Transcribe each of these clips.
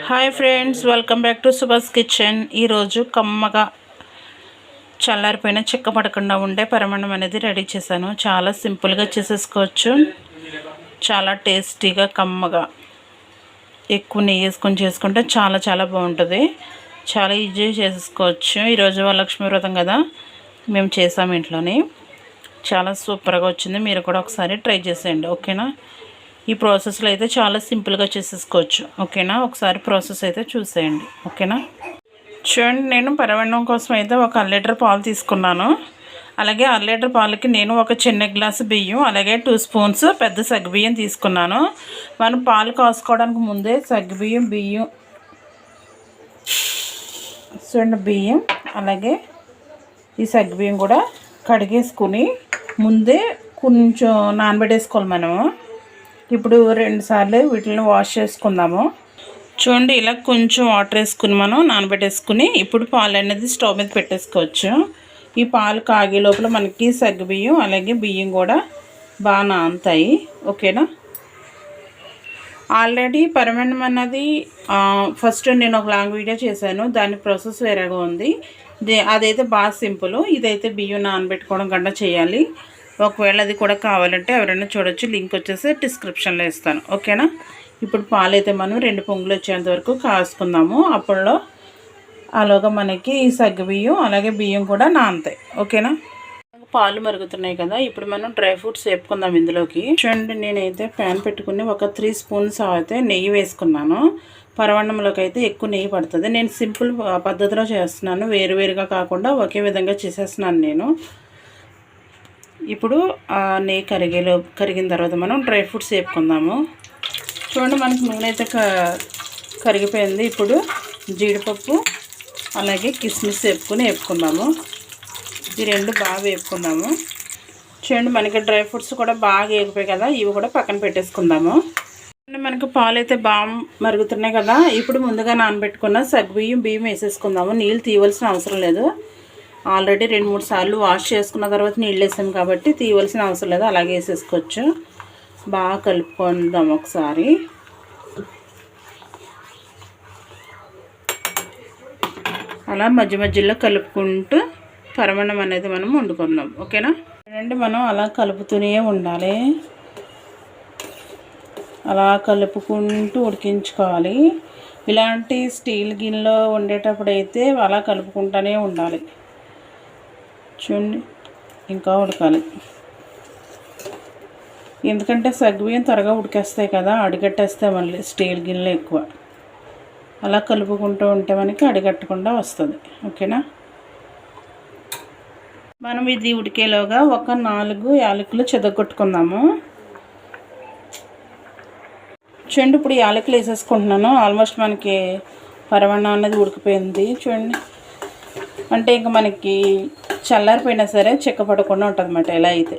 Hi friends, welcome back to Subhash kitchen. ఈరోజు కమ్మగా చల్లారిపోయిన చెక్క పడకుండా ఉండే పరమాన్నం అనేది రెడీ చేశాను. చాలా సింపుల్గా చేసేసుకోవచ్చు. చాలా టేస్టీగా కమ్మగా ఎక్కువ నెయ్యి వేసుకొని చేసుకుంటే చాలా చాలా బాగుంటుంది. చాలా ఈజీగా చేసేసుకోవచ్చు. ఈరోజు వరలక్ష్మి వ్రతం కదా, మేము చేసాము ఇంట్లోనే. చాలా సూపర్గా వచ్చింది. మీరు కూడా ఒకసారి ట్రై చేసేయండి, ఓకేనా. ఈ ప్రాసెస్లో అయితే చాలా సింపుల్గా చేసేసుకోవచ్చు, ఓకేనా. ఒకసారి ప్రాసెస్ అయితే చూసేయండి, ఓకేనా. చూడండి, నేను పరమాన్నం కోసం అయితే ఒక 1 లీటర్ పాలు తీసుకున్నాను. అలాగే 1 లీటర్ పాలకి నేను ఒక చిన్న గ్లాసు బియ్యం, అలాగే 2 స్పూన్స్ పెద్ద సగ్గుబియ్యం తీసుకున్నాను. మనం పాలు కాసుకోవడానికి ముందే సగ్గుబియ్యం చూడండి, బియ్యం అలాగే ఈ సగ్గుబియ్యం కూడా కడిగేసుకుని ముందే కొంచెం నానబెట్టేసుకోవాలి మనము. ఇప్పుడు 2 సార్లు వీటిని వాష్ చేసుకుందాము. చూడండి, ఇలా కొంచెం వాటర్ వేసుకుని మనం నానబెట్టేసుకుని ఇప్పుడు పాలు అనేది స్టవ్ మీద పెట్టేసుకోవచ్చు. ఈ పాలు కాగే లోపల మనకి సగ్గుబియ్యం అలాగే బియ్యం కూడా బాగా నానుతాయి, ఓకేనా. ఆల్రెడీ పరమాన్నం అన్నది ఫస్ట్ నేను ఒక లాంగ్ వీడియో చేశాను. దాని ప్రాసెస్ వేరేగా ఉంది. అదైతే బాగా సింపుల్. ఇదైతే బియ్యం నానబెట్టుకోవడం కన్నా చేయాలి. ఒకవేళ అది కూడా కావాలంటే ఎవరైనా చూడొచ్చు. లింక్ వచ్చేసి డిస్క్రిప్షన్లో ఇస్తాను, ఓకేనా. ఇప్పుడు పాలు అయితే మనం 2 పొంగులు వచ్చేంత వరకు కాసుకుందాము. అప్పుడులో అలాగా మనకి ఈ సగ్గుబియ్యం అలాగే బియ్యం కూడా నానుతాయి, ఓకేనా. పాలు మరుగుతున్నాయి కదా, ఇప్పుడు మనం డ్రై ఫ్రూట్స్ వేపుకుందాం ఇందులోకి. చూడండి, నేనైతే ప్యాన్ పెట్టుకుని ఒక 3 స్పూన్స్ అయితే నెయ్యి వేసుకున్నాను. పరమాన్నంలోకి అయితే ఎక్కువ నెయ్యి పడుతుంది. నేను సింపుల్ పద్ధతిలో చేస్తున్నాను, వేరువేరుగా కాకుండా ఒకే విధంగా చేసేస్తున్నాను నేను. ఇప్పుడు నెయ్యి కరిగిన తర్వాత మనం డ్రై ఫ్రూట్స్ వేపుకుందాము. చూడండి, మనకి నూనె అయితే కరిగిపోయింది. ఇప్పుడు జీడిపప్పు అలాగే కిస్మిస్ వేపుకుందాము. ఈ 2 బాగా వేపుకుందాము. చూడండి, మనకి డ్రై ఫ్రూట్స్ కూడా బాగా వేగిపోయాయి కదా, ఇవి కూడా పక్కన పెట్టేసుకుందాము. మనకి పాలు అయితే బాగా మరుగుతున్నాయి కదా, ఇప్పుడు ముందుగా నానబెట్టుకున్న సగ్గుబియ్యం బియ్యం వేసేసుకుందాము. నీళ్ళు తీయవలసిన అవసరం లేదు. ఆల్రెడీ 2-3 సార్లు వాష్ చేసుకున్న తర్వాత నీళ్ళు వేసాము కాబట్టి తీయవలసిన అవసరం లేదు, అలాగే వేసేసుకోవచ్చు. బాగా కలుపుకుందాం ఒకసారి. అలా మధ్య మధ్యలో కలుపుకుంటూ పరమాన్నం అనేది మనం వండుకుందాం, ఓకేనా. చూడండి, మనం అలా కలుపుతూనే ఉండాలి. అలా కలుపుకుంటూ ఉడికించుకోవాలి. ఇలాంటి స్టీల్ గిన్నెలో వండేటప్పుడు అయితే అలా కలుపుకుంటూనే ఉండాలి. చూడండి, ఇంకా ఉడకాలి. ఎందుకంటే సగ్గుబియ్యం త్వరగా ఉడికేస్తాయి కదా, అడిగట్టేస్తే మళ్ళీ స్టీల్ గిన్నెలు ఎక్కువ. అలా కలుపుకుంటూ ఉంటే మనకి అడిగట్టకుండా వస్తుంది, ఓకేనా. మనం ఇది ఉడికేలోగా ఒక 4 యాలకులు చెదగొట్టుకుందాము. చూడండి, ఇప్పుడు యాలకులు వేసేసుకుంటున్నాను. ఆల్మోస్ట్ మనకి పరమాన్నం అనేది ఉడికిపోయింది. చూడండి, అంటే ఇంకా మనకి చల్లారిపోయినా సరే చెక్క పడకుండా ఉంటుంది అన్నమాట. ఎలా అయితే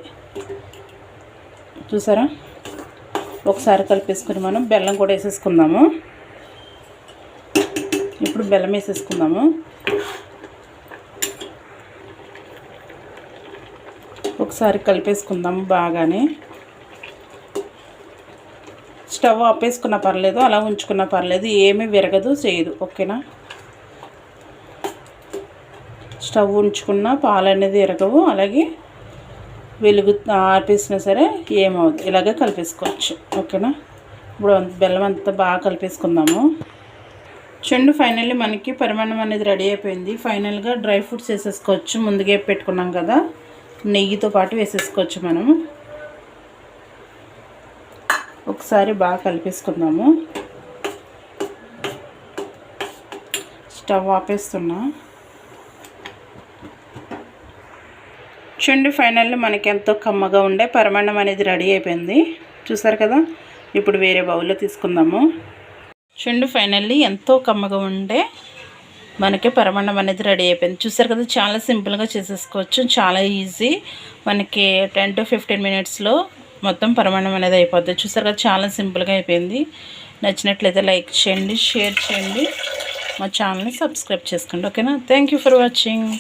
చూసారా. ఒకసారి కలిపేసుకుని మనం బెల్లం కూడా వేసేసుకుందాము. ఇప్పుడు బెల్లం వేసేసుకుందాము. ఒకసారి కలిపేసుకుందాము బాగానే. స్టవ్ ఆపేసుకున్నా పర్లేదు, అలా ఉంచుకున్నా పర్లేదు, ఏమీ విరగదు చేయదు, ఓకేనా. స్టవ్ ఉంచుకున్న పాలు అనేది విరగవు, అలాగే వెలుగు ఆపేసినా సరే ఏమవుతుంది. ఇలాగే కలిపేసుకోవచ్చు, ఓకేనా. ఇప్పుడు బెల్లం అంతా బాగా కలిపేసుకుందాము. చూడండి, ఫైనల్లీ మనకి పరమాన్నం అనేది రెడీ అయిపోయింది. ఫైనల్గా డ్రై ఫ్రూట్స్ వేసేసుకోవచ్చు. ముందుగా పెట్టుకున్నాం కదా, నెయ్యితో పాటు వేసేసుకోవచ్చు మనం. ఒకసారి బాగా కలిపేసుకుందాము. స్టవ్ ఆపేస్తున్నా. చూడండి, ఫైనల్లీ మనకి ఎంతో కమ్మగా ఉండే పరమాన్నం అనేది రెడీ అయిపోయింది. చూసారు కదా. ఇప్పుడు వేరే బౌల్లో తీసుకుందాము. చూడండి, ఫైనల్లీ ఎంతో కమ్మగా ఉండే మనకి పరమాన్నం అనేది రెడీ అయిపోయింది. చూసారు కదా, చాలా సింపుల్గా చేసేసుకోవచ్చు. చాలా ఈజీ. మనకి 10 to 15 మినిట్స్లో మొత్తం పరమాన్నం అనేది అయిపోద్ది. చూసారు కదా, చాలా సింపుల్గా అయిపోయింది. నచ్చినట్లయితే లైక్ చేయండి, షేర్ చేయండి, మా ఛానల్ని సబ్స్క్రైబ్ చేసుకోండి, ఓకేనా. Thank you for watching.